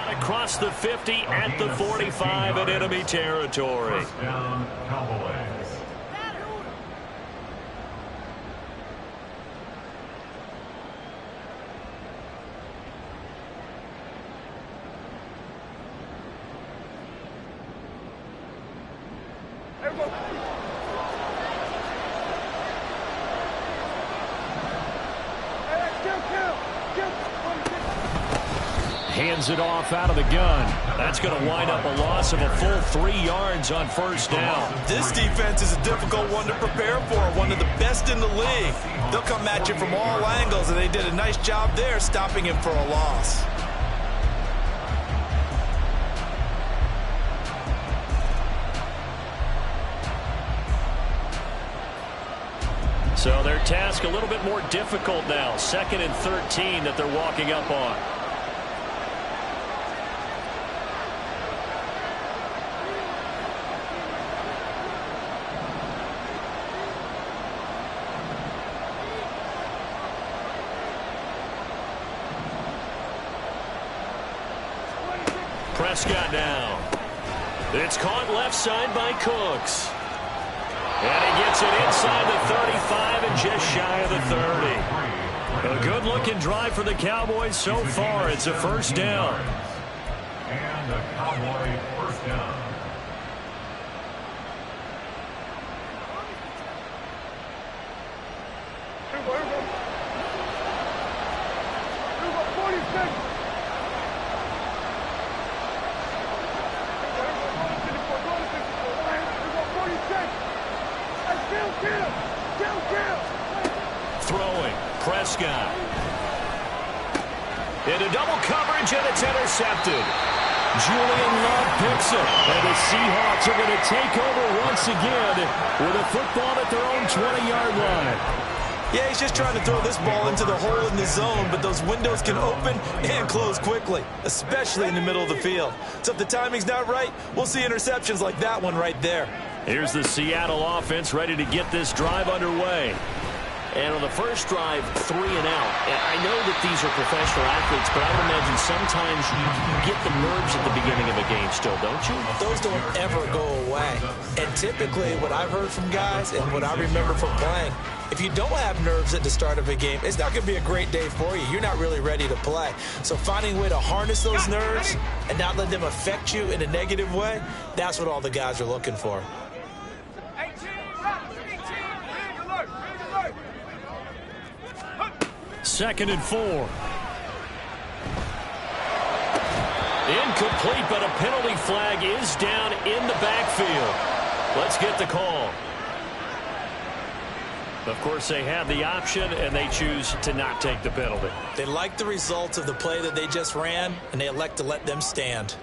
out across the 50 at the 45 in enemy territory. First down, Cowboys. Hands it off out of the gun. That's going to wind up a loss of a full 3 yards on first down. This defense is a difficult one to prepare for, one of the best in the league. They'll come at you from all angles, and they did a nice job there stopping him for a loss. So their task a little bit more difficult now. 2nd and 13 that they're walking up on. Prescott down. It's caught left side by Cooks. And he gets it inside the 35 and just shy of the 30. A good-looking drive for the Cowboys so far. It's a first down. And a Cowboy first down. Throwing, Prescott. Into double coverage, and it's intercepted. Julian Love picks it, and the Seahawks are going to take over once again with a football at their own 20-yard line. Yeah, he's just trying to throw this ball into the hole in the zone, but those windows can open and close quickly, especially in the middle of the field. So if the timing's not right, we'll see interceptions like that one right there. Here's the Seattle offense ready to get this drive underway. And on the first drive, 3 and out. And I know that these are professional athletes, but I would imagine sometimes you get the nerves at the beginning of a game still, don't you? Those don't ever go away. And typically what I've heard from guys and what I remember from playing, if you don't have nerves at the start of a game, it's not going to be a great day for you. You're not really ready to play. So finding a way to harness those nerves and not let them affect you in a negative way, that's what all the guys are looking for. 2nd and 4. Incomplete, but a penalty flag is down in the backfield. Let's get the call. Of course, they have the option, and they choose to not take the penalty. They like the results of the play that they just ran, and they elect to let them stand.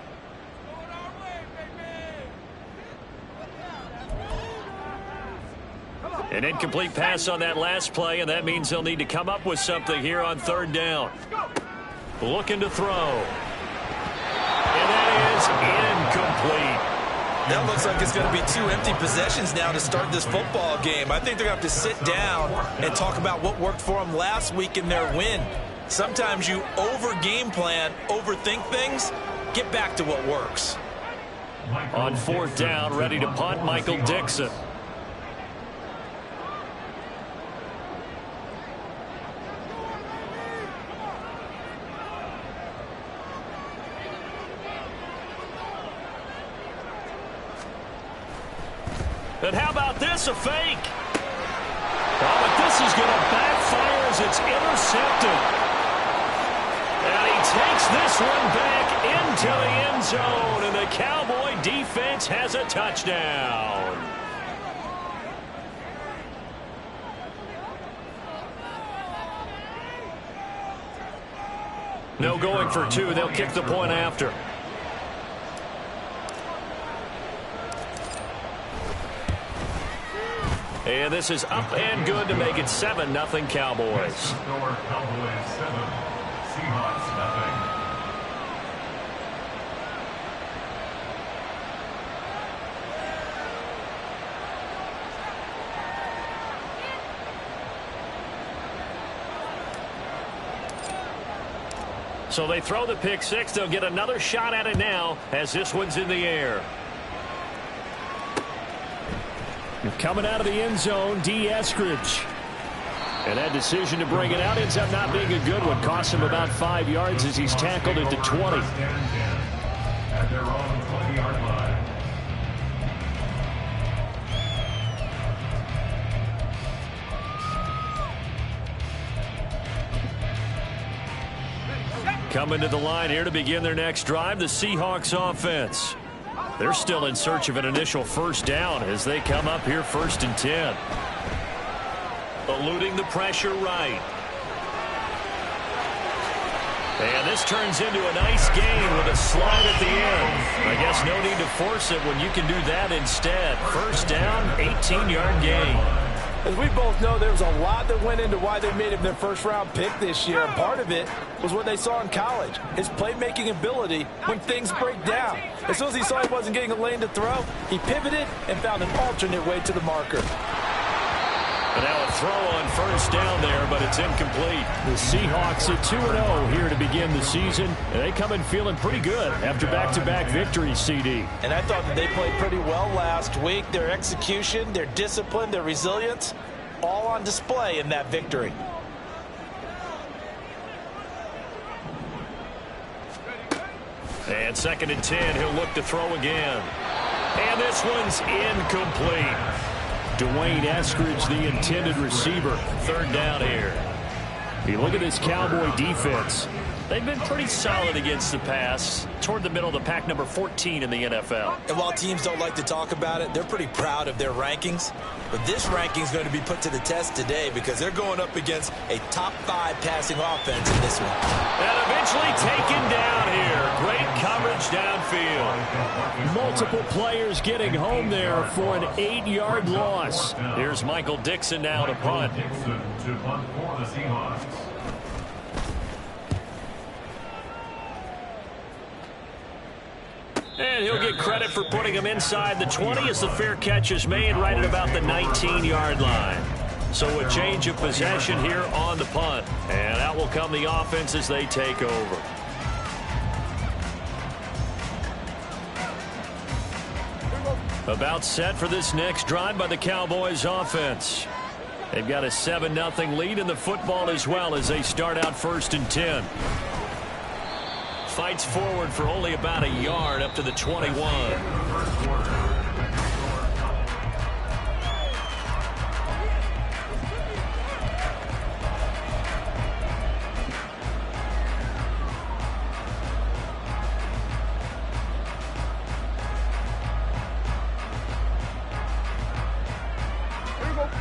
An incomplete pass on that last play, and that means they'll need to come up with something here on 3rd down. Looking to throw. And that is incomplete. That looks like it's going to be 2 empty possessions now to start this football game. I think they're going to have to sit down and talk about what worked for them last week in their win. Sometimes you over-game plan, overthink things, get back to what works. On 4th down, ready to punt, Michael Dixon. And how about this, a fake? Oh, but this is going to backfire as it's intercepted. And he takes this one back into the end zone, and the Cowboy defense has a touchdown. No going for 2. They'll kick the point after. And this is up and good to make it 7-0 Cowboys. Score Cowboys 7, Seahawks nothing. So they throw the pick six. They'll get another shot at it now as this one's in the air. Coming out of the end zone, D. Eskridge. And that decision to bring it out ends up not being a good one. Costs him about 5 yards as he's tackled at the 20. At their own 20-yard line. Coming to the line here to begin their next drive, the Seahawks offense. They're still in search of an initial first down as they come up here 1st and 10. Eluding the pressure right. And this turns into a nice gain with a slide at the end. I guess no need to force it when you can do that instead. First down, 18-yard gain. As we both know, there was a lot that went into why they made him their first-round pick this year. And part of it was what they saw in college, his playmaking ability when things break down. As soon as he saw he wasn't getting a lane to throw, he pivoted and found an alternate way to the marker. And now a throw on first down there, but it's incomplete. The Seahawks at 2-0 here to begin the season. And they come in feeling pretty good after back-to-back victories, CD. And I thought that they played pretty well last week. Their execution, their discipline, their resilience, all on display in that victory. And 2nd and 10, he'll look to throw again. And this one's incomplete. Dwayne Eskridge, the intended receiver. 3rd down here. You look at this Cowboy defense. They've been pretty solid against the pass. Toward the middle of the pack, number 14 in the NFL. And while teams don't like to talk about it, they're pretty proud of their rankings. But this ranking is going to be put to the test today because they're going up against a top 5 passing offense in this one. And eventually taken down here. Great coverage downfield. Multiple players getting home there for an 8-yard loss. Here's Michael Dixon now to punt. Dixon to punt for the Seahawks. And he'll get credit for putting him inside the 20 as the fair catch is made right at about the 19-yard line. So a change of possession here on the punt. And out will come the offense as they take over. About set for this next drive by the Cowboys offense. They've got a 7-0 lead in the football as well as they start out 1st and 10. Fights forward for only about a yard up to the 21.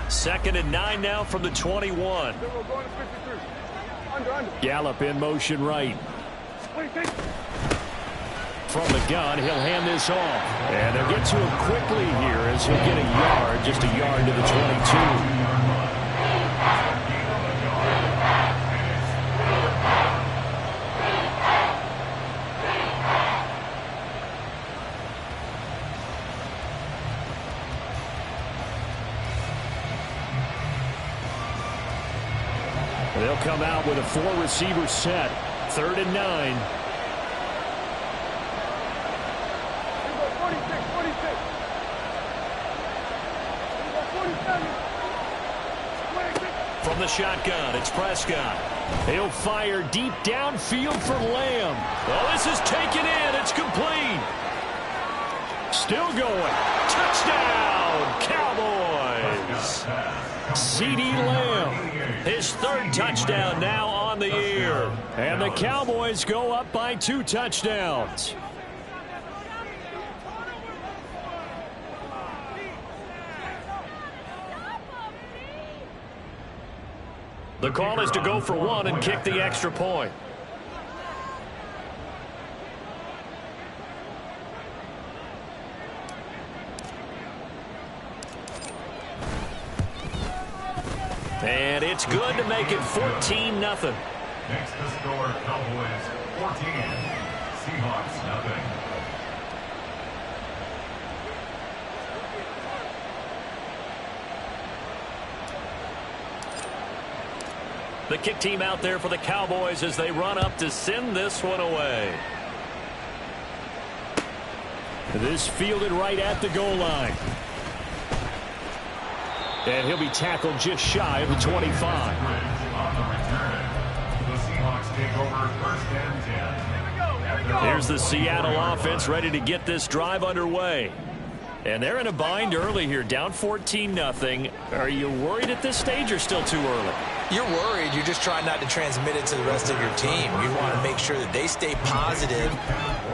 Second and 9 now from the 21. Gallup in motion right. From the gun, he'll hand this off. And they'll get to him quickly here as he'll get a yard, just a yard to the 22. They'll come out with a 4-receiver set. 3rd and 9. From the shotgun, it's Prescott. He'll fire deep downfield for Lamb. Well, this is taken in. It's complete. Still going. Touchdown, Cowboys. CeeDee Lamb. His 3rd touchdown now on the year. And the Cowboys go up by 2 touchdowns. The call is to go for 1 and kick the extra point. And it's good to make it 14-0. Next to score, Cowboys 14, Seahawks nothing. The kick team out there for the Cowboys as they run up to send this one away. This fielded right at the goal line. And he'll be tackled just shy of the 25. On the return, the Seahawks take over first and 10. Here's the Seattle offense ready to get this drive underway. And they're in a bind early here, down 14-0. Are you worried at this stage or still too early? You're worried. You're just trying not to transmit it to the rest of your team. You want to make sure that they stay positive.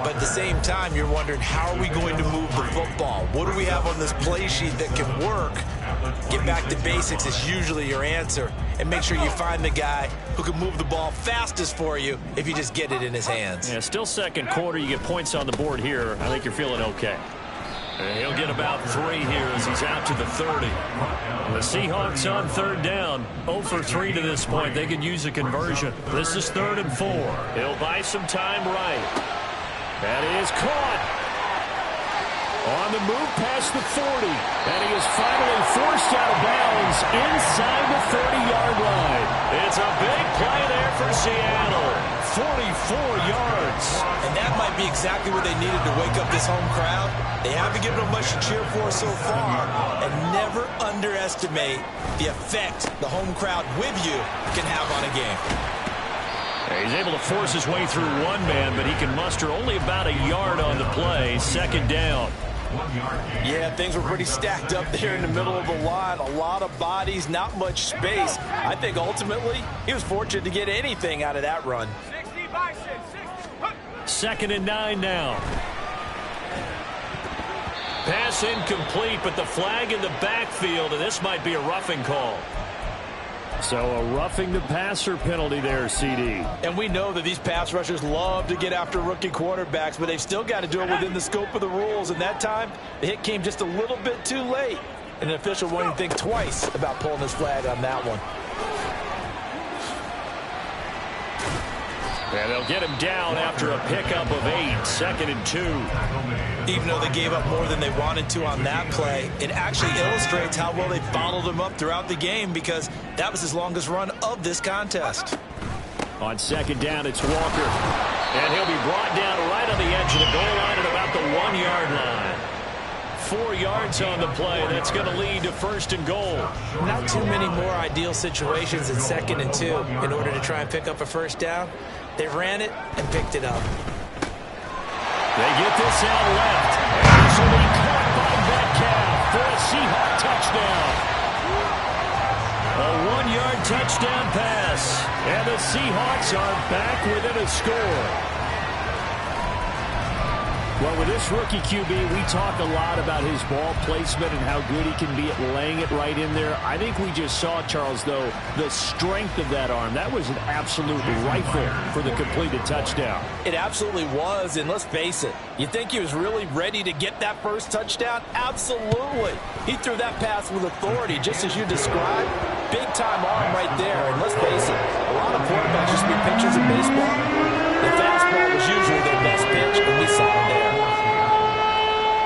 But at the same time, you're wondering, how are we going to move the football? What do we have on this play sheet that can work? Get back to basics is usually your answer. And make sure you find the guy who can move the ball fastest for you if you just get it in his hands. Yeah, still second quarter. You get points on the board here. I think you're feeling okay. And he'll get about 3 here as he's out to the 30. The Seahawks on third down. 0 for 3 to this point. They could use a conversion. This is 3rd and 4. He'll buy some time right. That is caught. On the move past the 40. And he is finally forced out of bounds inside the 30-yard line. It's a big play there for Seattle. 44 yards. And that might be exactly what they needed to wake up this home crowd. They haven't given them much to cheer for so far. And never underestimate the effect the home crowd with you can have on a game. He's able to force his way through one man, but he can muster only about a yard on the play. 2nd down. Yeah, things were pretty stacked up there in the middle of the line. A lot of bodies, not much space. I think ultimately he was fortunate to get anything out of that run. 2nd and 9 now. Pass incomplete, but the flag in the backfield, and this might be a roughing call. So a roughing the passer penalty there, CD. And we know that these pass rushers love to get after rookie quarterbacks, but they've still got to do it within the scope of the rules. And that time, the hit came just a little bit too late. And an official won't even think twice about pulling his flag on that one. And they'll get him down after a pickup of 8, 2nd and 2. Even though they gave up more than they wanted to on that play, it actually illustrates how well they followed him up throughout the game, because that was his longest run of this contest. On 2nd down, it's Walker. And he'll be brought down right on the edge of the goal line at about the 1-yard line. 4 yards on the play. That's going to lead to 1st and goal. Not too many more ideal situations in 2nd and 2 in order to try and pick up a 1st down. They ran it and picked it up. They get this out left. And this will be caught by Metcalf for a Seahawk touchdown. A 1-yard touchdown pass. And the Seahawks are back within a score. Well, with this rookie QB, we talk a lot about his ball placement and how good he can be at laying it right in there. I think we just saw, Charles, though, the strength of that arm. That was an absolute rifle for the completed touchdown. It absolutely was, and let's face it, you think he was really ready to get that first touchdown? Absolutely. He threw that pass with authority, just as you described. Big-time arm right there, and let's face it, a lot of quarterbacks used to be pitchers in baseball. The fastball was usually their best pitch, and we saw it there.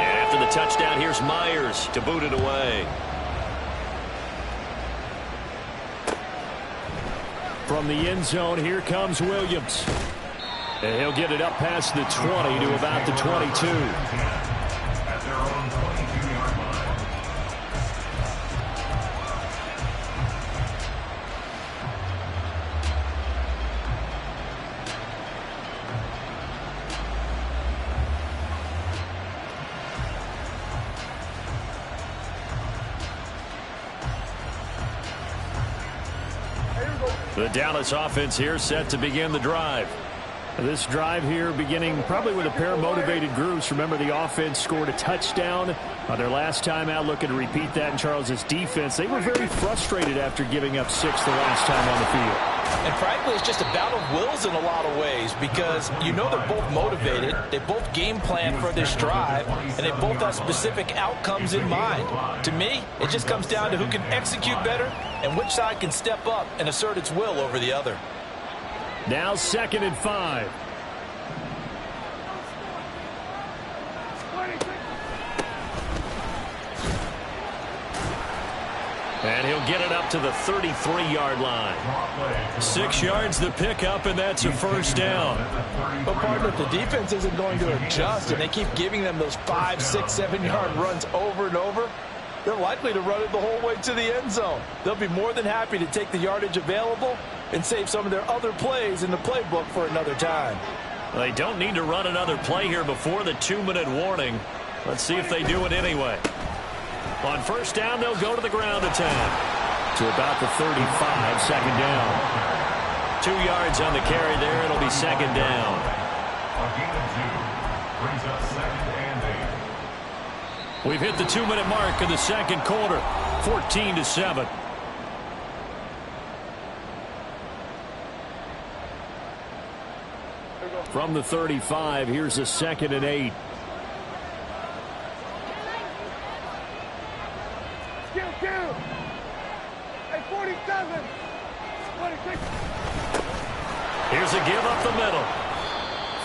And after the touchdown, here's Myers to boot it away. From the end zone, here comes Williams. And he'll get it up past the 20 to about the 22. At their own 22-yard line. The Dallas offense here set to begin the drive. This drive here beginning probably with a pair of motivated groups. Remember, the offense scored a touchdown on their last time out. Looking to repeat that in Charles's defense. They were very frustrated after giving up 6 the last time on the field. And frankly, it's just a battle of wills in a lot of ways, because you know they're both motivated, they both game plan for this drive, and they both have specific outcomes in mind. To me, it just comes down to who can execute better and which side can step up and assert its will over the other. Now 2nd and 5. And he'll get it up to the 33-yard line. 6 yards the pickup, and that's a first down. But partner, if the defense isn't going to adjust and they keep giving them those 5, 6, 7-yard runs over and over, they're likely to run it the whole way to the end zone. They'll be more than happy to take the yardage available and save some of their other plays in the playbook for another time. They don't need to run another play here before the 2-minute warning. Let's see if they do it anyway. On first down, they'll go to the ground attack. To about the 35, second down. 2 yards on the carry there. It'll be second down. A gain of 2 brings up 2nd and 8. We've hit the 2-minute mark in the second quarter. 14-7. From the 35, here's a 2nd and 8. Hey, 47. 26. Here's a give up the middle.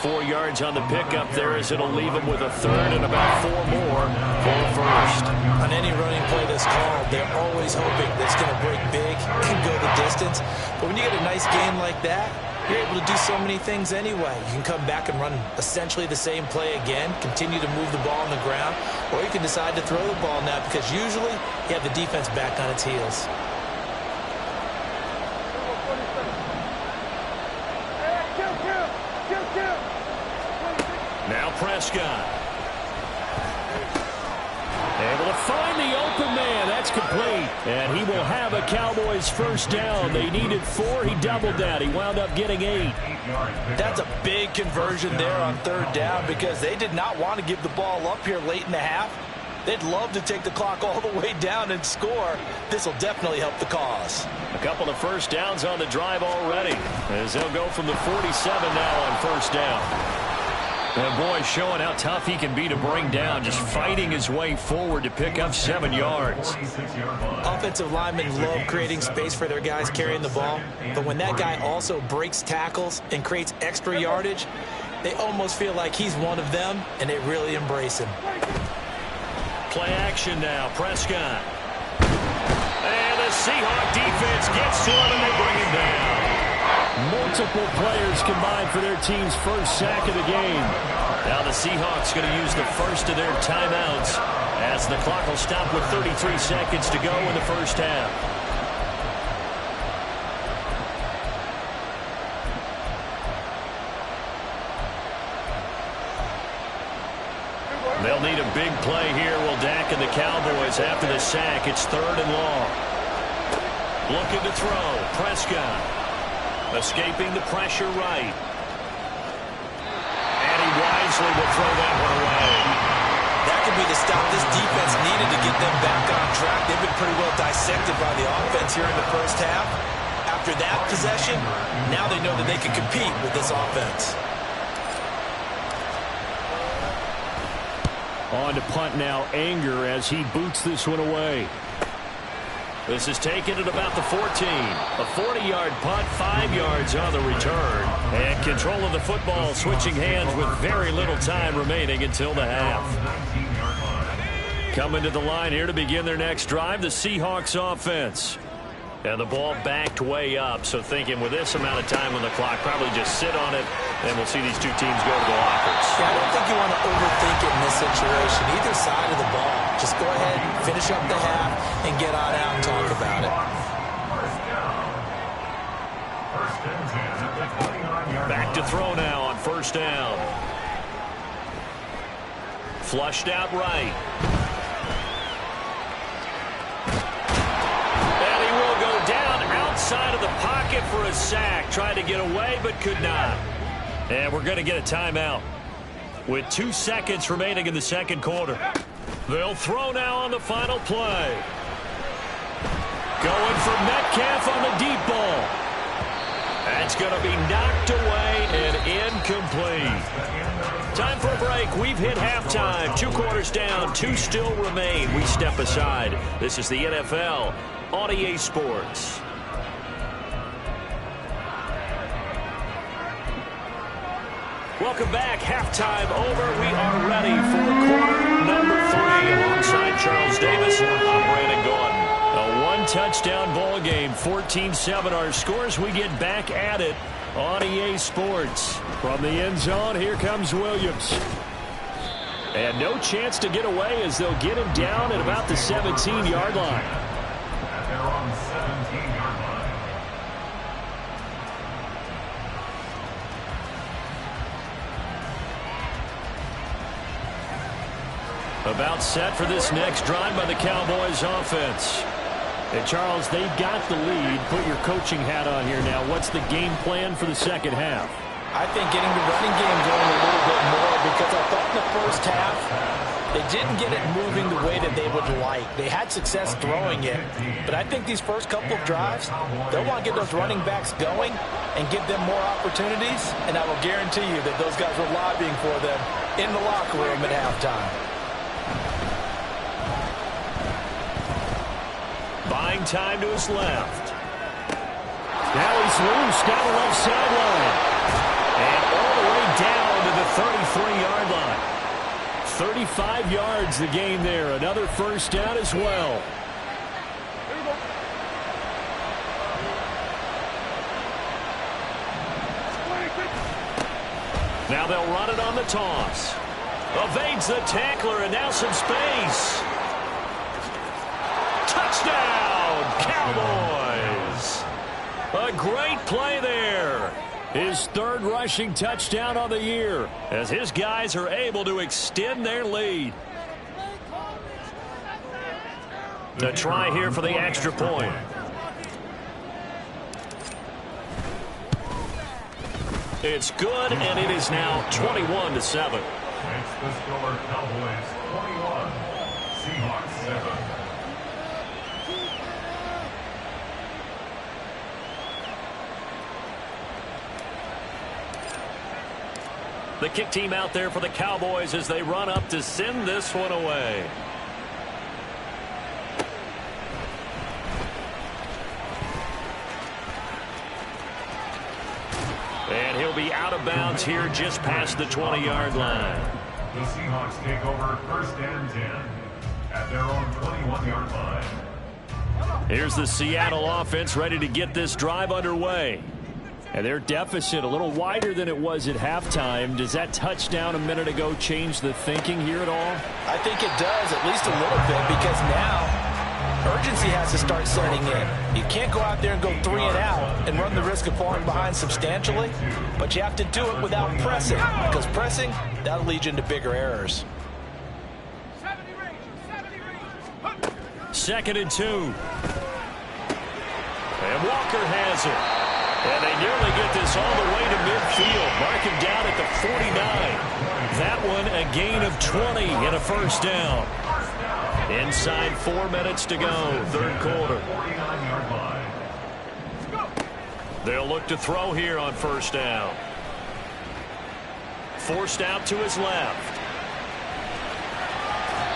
4 yards on the pickup there as it'll leave him with a third and about 4 more for a first. On any running play that's called, they're always hoping that it's going to break big and go the distance. But when you get a nice gain like that, you're able to do so many things anyway. You can come back and run essentially the same play again, continue to move the ball on the ground, or you can decide to throw the ball now because usually you have the defense back on its heels. Now Prescott. Able to find the open man. That's complete. And he will have a Cowboys first down. They needed 4. He doubled that. He wound up getting 8. That's a big conversion there on third down because they did not want to give the ball up here late in the half. They'd love to take the clock all the way down and score. This will definitely help the cause. A couple of first downs on the drive already as they'll go from the 47 now on first down. And boy, showing how tough he can be to bring down, just fighting his way forward to pick up 7 yards. Offensive linemen love creating space for their guys carrying the ball, but when that guy also breaks tackles and creates extra yardage, they almost feel like he's one of them, and they really embrace him. Play action now, Prescott. And the Seahawk defense gets to him, and they bring him down. Multiple players combined for their team's first sack of the game. Now the Seahawks going to use the first of their timeouts as the clock will stop with 33 seconds to go in the first half. They'll need a big play here. Will Dak and the Cowboys after the sack. It's 3rd and long. Looking to throw. Prescott. Escaping the pressure right. And he wisely will throw that one away. That could be the stop this defense needed to get them back on track. They've been pretty well dissected by the offense here in the first half. After that possession, now they know that they can compete with this offense. On to punt now, Anger as he boots this one away. This is taken at about the 14. A 40-yard punt, 5 yards on the return. And control of the football switching hands with very little time remaining until the half. Coming to the line here to begin their next drive, the Seahawks offense. And the ball backed way up, so thinking with this amount of time on the clock, probably just sit on it, and we'll see these two teams go to the lockers. Yeah, I don't think you want to overthink it in this situation, either side of the ball. Just go ahead, finish up the half, and get on out and talk about it. Back to throw now on first down. Flushed out right. Outside of the pocket for a sack. Tried to get away, but could not. And we're going to get a timeout with 2 seconds remaining in the second quarter. They'll throw now on the final play. Going for Metcalf on the deep ball. That's going to be knocked away and incomplete. Time for a break. We've hit halftime. 2 quarters down. 2 still remain. We step aside. This is the NFL on EA Sports. Welcome back. Halftime over. We are ready for quarter number 3. Alongside Charles Davis, I'm Brandon Gordon. A 9-touchdown ball game. 14-7 our scores. We get back at it on EA Sports. From the end zone, here comes Williams. And no chance to get away as they'll get him down at about the 17-yard line. They're on the 17-yard line. About set for this next drive by the Cowboys offense. And Charles, they've got the lead. Put your coaching hat on here now. What's the game plan for the second half? I think getting the running game going a little bit more, because I thought in the first half they didn't get it moving the way that they would like. They had success throwing it, but I think these first couple of drives, they'll want to get those running backs going and give them more opportunities, and I will guarantee you that those guys were lobbying for them in the locker room at halftime. Buying time to his left. Now he's loose down the left sideline. And all the way down to the 33-yard line. 35 yards the game there. Another first down as well. Now they'll run it on the toss. Evades the tackler, and now some space. Touchdown, Cowboys! A great play there. His third rushing touchdown on the year as his guys are able to extend their lead. The try here for the extra point. It's good, and it is now 21-7. Makes the score Cowboys 21, Seahawks 7. The kick team out there for the Cowboys as they run up to send this one away. And he'll be out of bounds here just past the 20-yard line. The Seahawks take over first and 10 at their own 21-yard line. Here's the Seattle offense ready to get this drive underway. And their deficit a little wider than it was at halftime. Does that touchdown a minute ago change the thinking here at all? I think it does, at least a little bit, because now urgency has to start setting in. You can't go out there and go 3 and out and run the risk of falling behind substantially, but you have to do it without pressing, because pressing, that'll lead you into bigger errors. 2nd and 2. And Walker has it. And they nearly get this all the way to midfield. Mark him down at the 49. That one a gain of 20 and a first down. Inside 4 minutes to go, third quarter. They'll look to throw here on first down. Forced out to his left.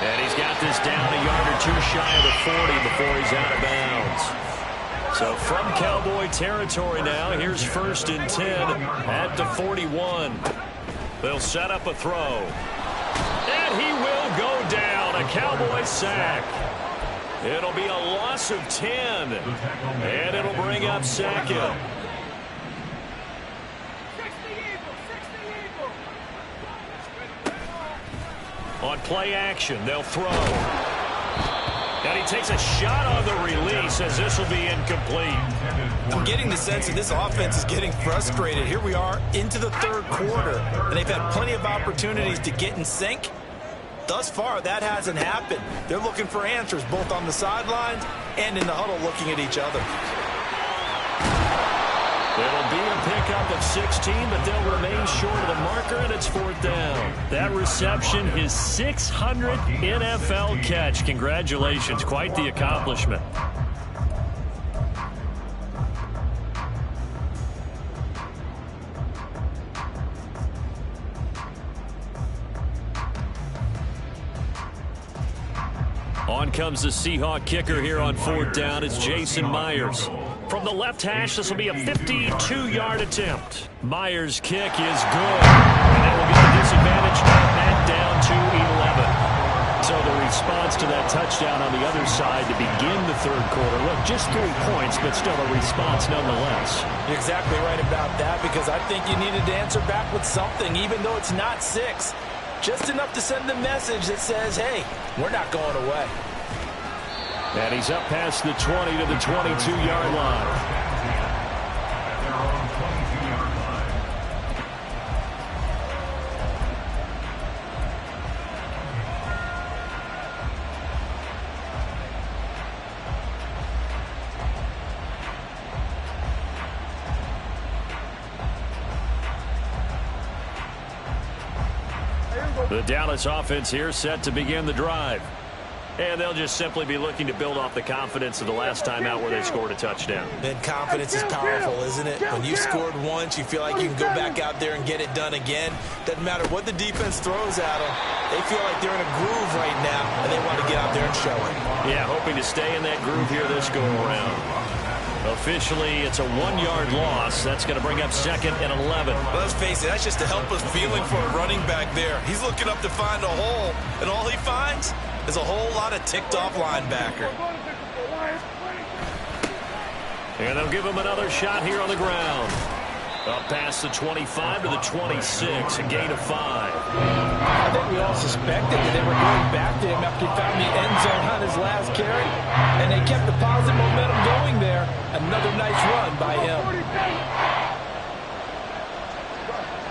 And he's got this down a yard or two shy of the 40 before he's out of bounds. So from Cowboy territory now, here's 1st and 10 at the 41. They'll set up a throw. And he will go down. A Cowboy sack. It'll be a loss of 10. And it'll bring up 2nd. On play action, they'll throw. And he takes a shot on the release as this will be incomplete. I'm getting the sense that this offense is getting frustrated. Here we are into the third quarter, and they've had plenty of opportunities to get in sync. Thus far, that hasn't happened. They're looking for answers both on the sidelines and in the huddle looking at each other. It'll be a pickup of 16, but they'll remain short of the marker, and it's 4th down. That reception, his 600th NFL catch. Congratulations. Quite the accomplishment. On comes the Seahawk kicker here on 4th down. It's Jason Myers. From the left hash, this will be a 52-yard attempt. Myers' kick is good. And that will get the disadvantage back down to 11. So the response to that touchdown on the other side to begin the third quarter. Look, just 3 points, but still a response nonetheless. You're exactly right about that, because I think you needed to answer back with something, even though it's not 6. Just enough to send the message that says, hey, we're not going away. And he's up past the 20 to the 22-yard line. The Dallas offense here set to begin the drive. And they'll just simply be looking to build off the confidence of the last time out where they scored a touchdown. And confidence is powerful, isn't it? When you scored once, you feel like you can go back out there and get it done again. Doesn't matter what the defense throws at them. They feel like they're in a groove right now, and they want to get out there and show it. Yeah, hoping to stay in that groove here this go-around. Officially, it's a 1-yard loss. That's going to bring up 2nd and 11. Let's face it, that's just a helpless feeling for a running back there. He's looking up to find a hole, and all he finds is a whole lot of ticked-off linebacker. And they'll give him another shot here on the ground. Up past the 25 to the 26, a gain of 5. I think we all suspected that they were going back to him after he found the end zone on his last carry, and they kept the positive momentum going there. Another nice run by him.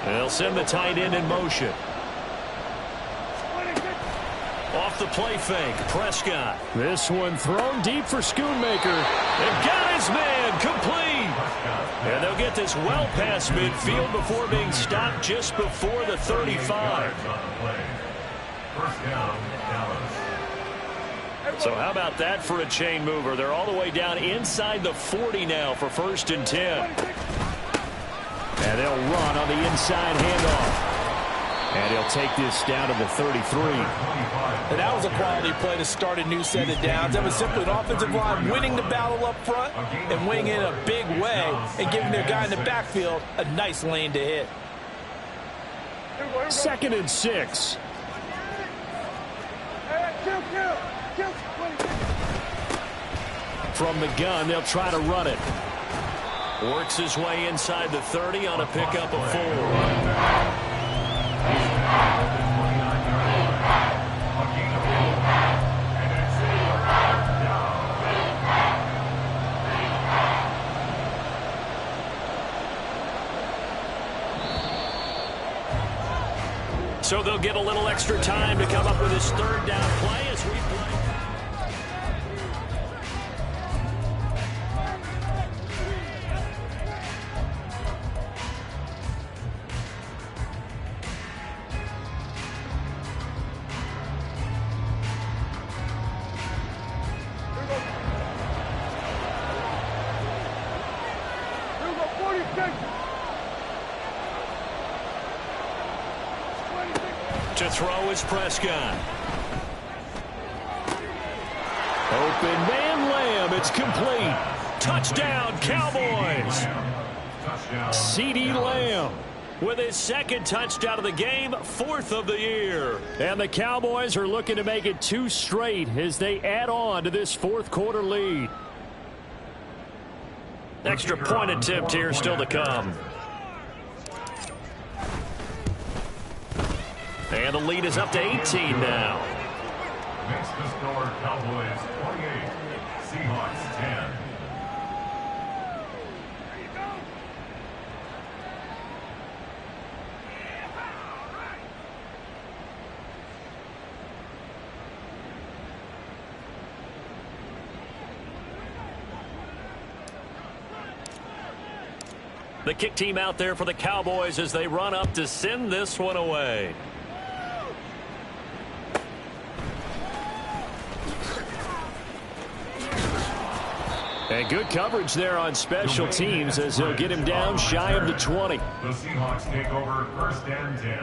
They'll send the tight end in motion. Off the play fake, Prescott. This one thrown deep for Schoonmaker. And got his man, complete. And they'll get this well past midfield before being stopped just before the 35. So how about that for a chain mover? They're all the way down inside the 40 now for 1st and 10. And they'll run on the inside handoff. And he'll take this down to the 33. And that was a quality play to start a new set of downs. That was simply an offensive line winning the battle up front and winning in a big way and giving their guy in the backfield a nice lane to hit. 2nd and 6. From the gun, they'll try to run it. Works his way inside the 30 on a pickup of 4. So they'll get a little extra time to come up with his 3rd down play as we play. To throw is Prescott. Open man Lamb. It's complete. Touchdown, Cowboys. CeeDee Lamb with his 2nd touchdown of the game, 4th of the year. And the Cowboys are looking to make it 2 straight as they add on to this 4th quarter lead. Extra point attempt here still to come. And the lead is up to 18 now. Makes the score Cowboys 28, Seahawks 10. The kick team out there for the Cowboys as they run up to send this one away. And good coverage there on special teams as they'll get him down shy of the 20. The Seahawks take over 1st and 10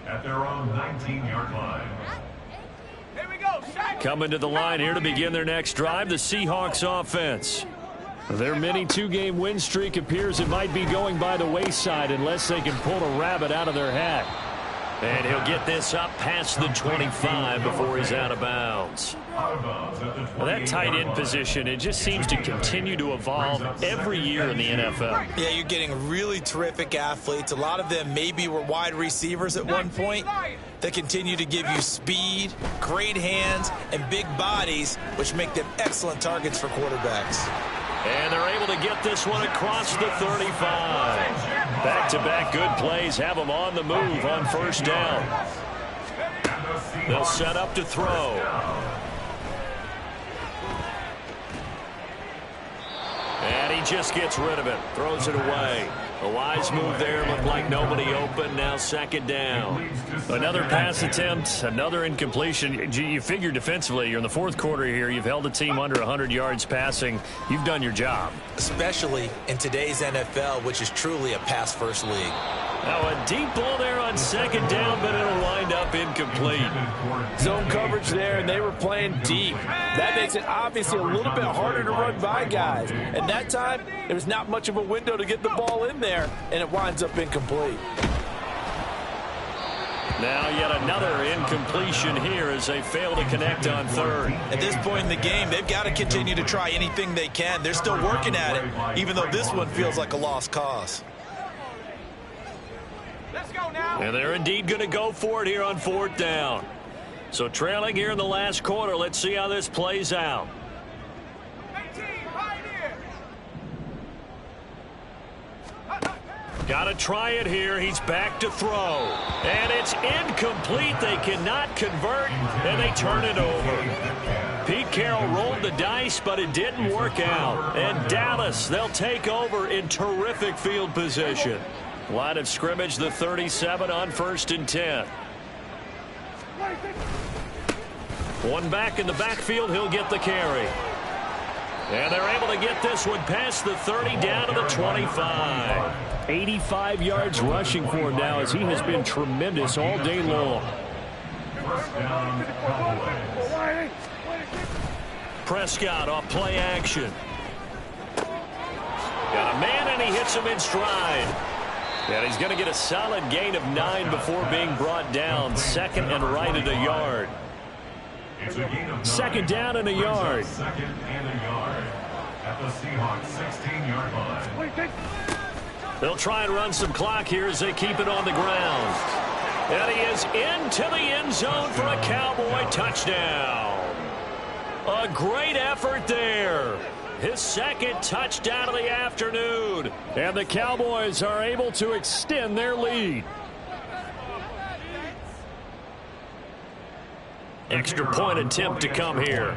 at their own 19-yard line. Here we go. Coming to the line here to begin their next drive, the Seahawks offense. Their mini 2-game win streak appears it might be going by the wayside unless they can pull a rabbit out of their hat. And he'll get this up past the 25 before he's out of bounds. Well, that tight end position, it just seems to continue to evolve every year in the NFL. Yeah, you're getting really terrific athletes. A lot of them maybe were wide receivers at one point. They continue to give you speed, great hands, and big bodies, which make them excellent targets for quarterbacks. And they're able to get this one across the 35. Back-to-back good plays have them on the move on first down. They'll set up to throw. And he just gets rid of it, throws it away. A wise move there, looked like nobody open, now second down. Another pass attempt, another incompletion. You figure defensively, you're in the fourth quarter here, you've held the team under 100 yards passing. You've done your job. Especially in today's NFL, which is truly a pass-first league. Now a deep ball there on second down, but it'll wind up incomplete. Zone coverage there, and they were playing deep. That makes it obviously a little bit harder to run by guys. And that time, there was not much of a window to get the ball in there, and it winds up incomplete. Now yet another incompletion here as they fail to connect on third. At this point in the game, they've got to continue to try anything they can. They're still working at it, even though this one feels like a lost cause. Let's go now. And they're indeed going to go for it here on fourth down. So trailing here in the last quarter, let's see how this plays out. 18, right here. Got to try it here. He's back to throw. And it's incomplete. They cannot convert, and they turn it over. Pete Carroll rolled the dice, but it didn't work out. And Dallas, they'll take over in terrific field position. Line of scrimmage, the 37 on 1st and 10. One back in the backfield, he'll get the carry. And they're able to get this one past the 30 down to the 25. 85 yards rushing for him now as he has been tremendous all day long. Prescott off play action. Got a man and he hits him in stride. And he's going to get a solid gain of 9 before being brought down. Second and right at a yard. Second down and a yard. Second and a yard at the Seahawks 16-yard line. They'll try and run some clock here as they keep it on the ground. And he is into the end zone for a Cowboy touchdown. A great effort there. His second touchdown of the afternoon. And the Cowboys are able to extend their lead. Extra point attempt to come here.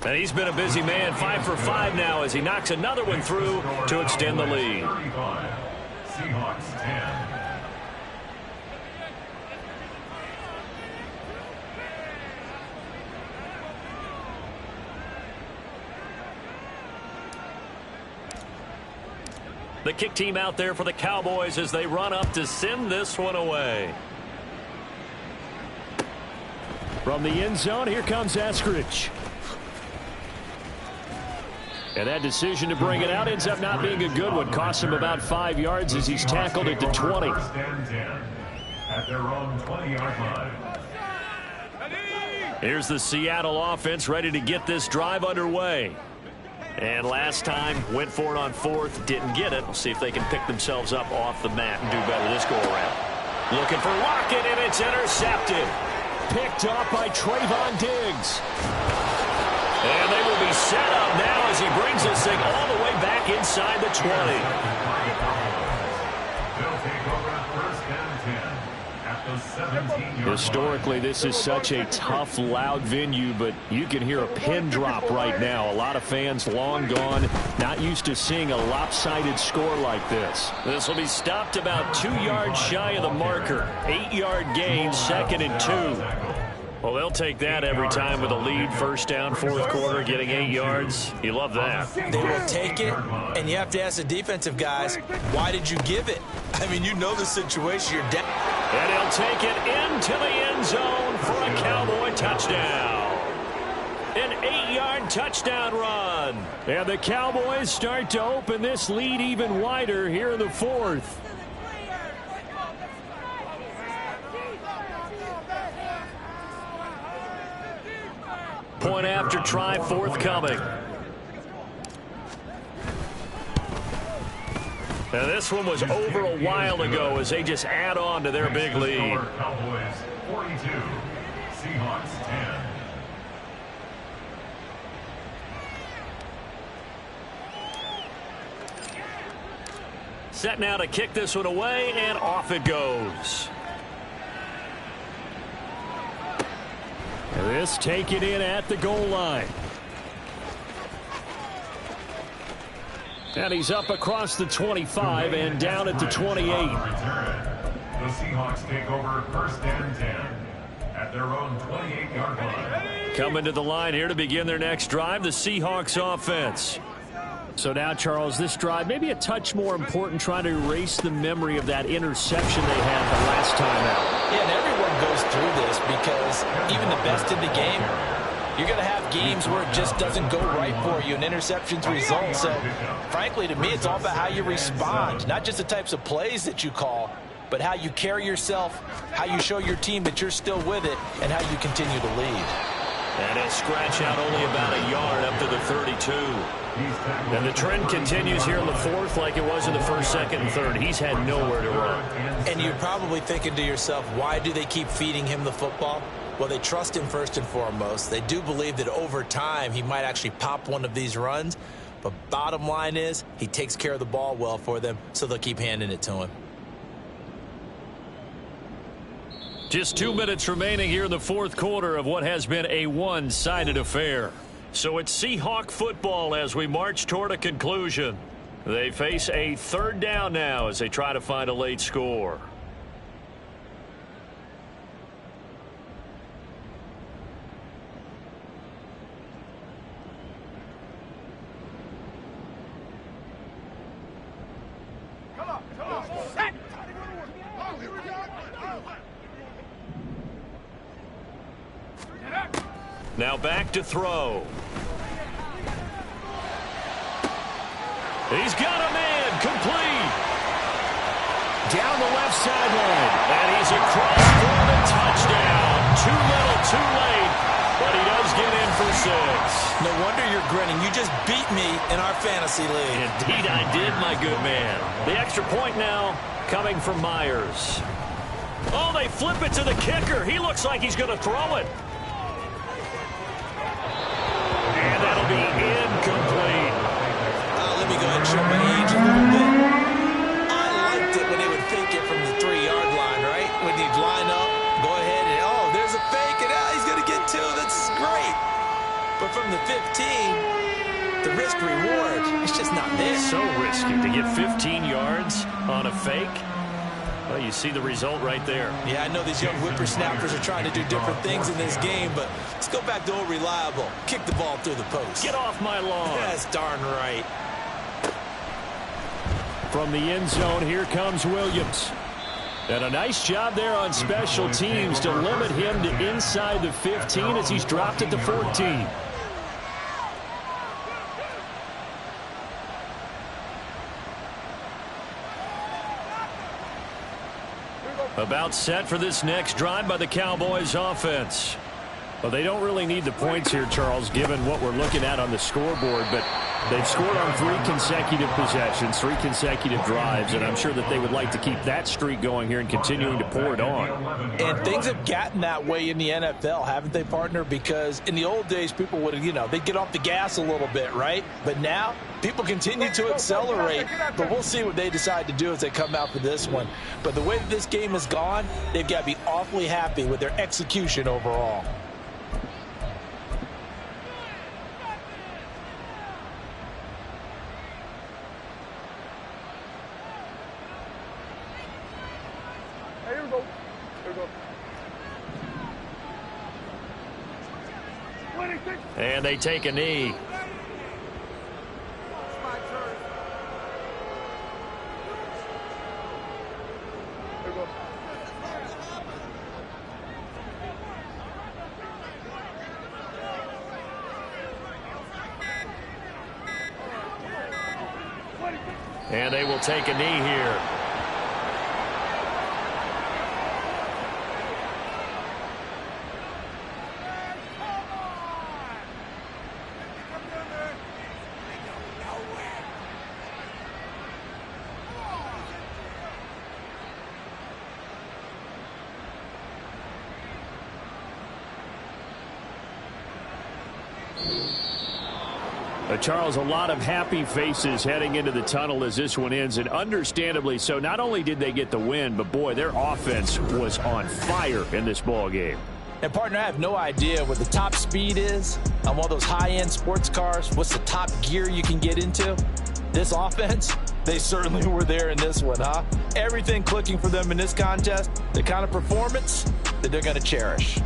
And he's been a busy man, 5 for 5 now as he knocks another one through to extend the lead. Seahawks 10. The kick team out there for the Cowboys as they run up to send this one away. From the end zone, here comes Eskridge. And that decision to bring it out ends up not being a good one. Costs him about 5 yards as he's tackled at the 20. First and 10 at their own 20-yard line. Here's the Seattle offense ready to get this drive underway. And last time, went for it on fourth, didn't get it. We'll see if they can pick themselves up off the mat and do better this go-around. Looking for Lockett, and it's intercepted. Picked off by Trayvon Diggs. And they will be set up now as he brings this thing all the way back inside the 20. They'll take over at first and 10 at the 17-yard line. Historically, this is such a tough, loud venue, but you can hear a pin drop right now. A lot of fans long gone, not used to seeing a lopsided score like this. This will be stopped about 2 yards shy of the marker. 8-yard gain, second and 2. Well, they'll take that every time with a lead. First down, fourth quarter, getting 8 yards. You love that. They will take it, and you have to ask the defensive guys, why did you give it? I mean, you know the situation. You're down. And he'll take it into the end zone for a Cowboy touchdown. An 8-yard touchdown run. And the Cowboys start to open this lead even wider here in the fourth. Point after try forthcoming. Now this one was over a while ago as they just add on to their big lead. Cowboys 42, Seahawks 10. Set now to kick this one away, and off it goes. And this taken in at the goal line. And he's up across the 25 and down at the 28. The Seahawks take over first and 10 at their own 28-yard line. Coming to the line here to begin their next drive, the Seahawks offense. So now, Charles, this drive maybe a touch more important, trying to erase the memory of that interception they had the last time out. Yeah, and everyone goes through this because even the best in the game, you're going to have games where it just doesn't go right for you, and interceptions result. So, frankly, to me, it's all about how you respond, not just the types of plays that you call, but how you carry yourself, how you show your team that you're still with it, and how you continue to lead. And a scratch out only about a yard up to the 32. And the trend continues here in the fourth like it was in the first, second, and third. He's had nowhere to run. And you're probably thinking to yourself, why do they keep feeding him the football? Well, they trust him first and foremost. They do believe that over time he might actually pop one of these runs. But bottom line is he takes care of the ball well for them, so they'll keep handing it to him. Just 2 minutes remaining here in the fourth quarter of what has been a one-sided affair. So it's Seahawk football as we march toward a conclusion. They face a third down now as they try to find a late score. Now back to throw. He's got a man complete. Down the left sideline. And he's across for the touchdown. Too little, too late. But he does get in for 6. No wonder you're grinning. You just beat me in our fantasy league. Indeed I did, my good man. The extra point now coming from Myers. Oh, they flip it to the kicker. He looks like he's going to throw it. And that'll be incomplete. Let me go ahead and show my age a little bit. I liked it when they would fake it from the 3-yard line, right? When you'd line up, go ahead and, oh, there's a fake, and he's going to get 2. That's great. But from the 15, the risk-reward, it's just not there. So risky to get 15 yards on a fake. Well, you see the result right there. Yeah, I know these young whippersnappers are trying to do different things in this game, but let's go back to old reliable. Kick the ball through the post. Get off my lawn. That's darn right. From the end zone, here comes Williams. And a nice job there on special teams to limit him to inside the 15 as he's dropped at the 14. About set for this next drive by the Cowboys offense. Well, they don't really need the points here, Charles, given what we're looking at on the scoreboard, but they've scored on 3 consecutive possessions, 3 consecutive drives, and I'm sure that they would like to keep that streak going here and continuing to pour it on. And things have gotten that way in the NFL, haven't they, partner? Because in the old days, people would, they'd get off the gas a little bit, right? But now, people continue to accelerate, but we'll see what they decide to do as they come out for this one. But the way that this game has gone, they've got to be awfully happy with their execution overall. And they take a knee. And they will take a knee here. Charles, a lot of happy faces heading into the tunnel as this one ends, and understandably so. Not only did they get the win, but, boy, their offense was on fire in this ball game. And, partner, I have no idea what the top speed is on one of those high-end sports cars. What's the top gear you can get into? This offense, they certainly were there in this one, huh? Everything clicking for them in this contest, the kind of performance that they're going to cherish.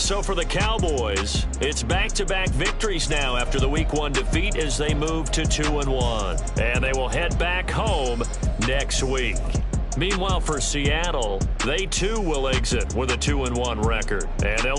So for the Cowboys, it's back-to-back victories now after the Week 1 defeat as they move to 2-1. And they will head back home next week. Meanwhile, for Seattle, they too will exit with a 2-1 record. And they'll